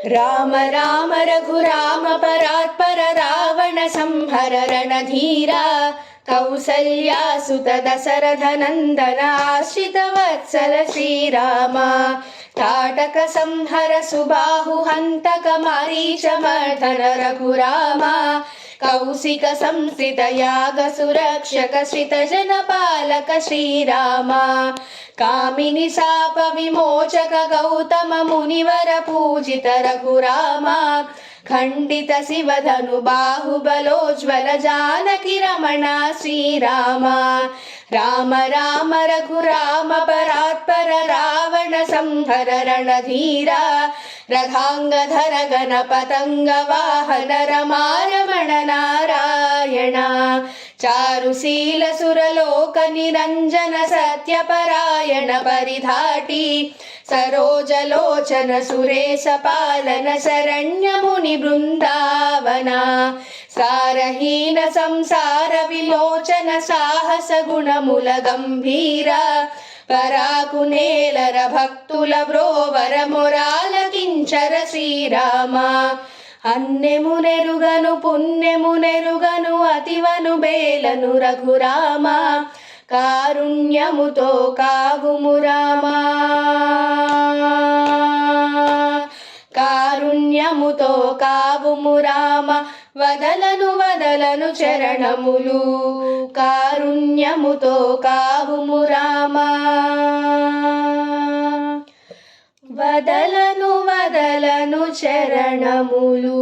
రామ రామ రఘురామ పరాత్పర రావణ సంహర రణధీరా కౌసల్యాసుత దశరథ నందన ఆశ్రిత వత్సల శ్రీరామ తాటక సంహర సుబాహు హంతక మారీచ మర్దన రఘురామ కౌశిక సంస్థిత యాగ సురక్షక శ్రిత జన పాలక శ్రీరామ కామిని శాప విమోచక గౌతమ మునివర పూజిత రఘురామ ఖండిత శివధను బాహుబలోజ్వల జానకి రమణ శ్రీరామ రామ రామ రఘురామ పరాత్పర రావణ సంహర రణధీరా రథాంగధర గణ పతంగ వాహన రమారమణ నారాయణ చారుశీల సురలోక నిరంజన సత్యపరాయణ పరిధాటి సరోజలోచన సురేశ పాలన శరణ్య ముని బృందావన సారహీన సంసార విలోచన సాహస గుణముల గంభీర పరాకు నేలర భక్తుల బ్రోవర మొరాల కించర శ్రీరామ అన్నెమునెరుగను పుణ్యమునెరుగను అతివను బేలను రఘురామ కారుణ్యముతో కావుము రామా కారుణ్యముతో కావుము రామ వదలను వదలను చరణములు కారుణ్యముతో కావుము రామ వదలను వదలను చరణములు.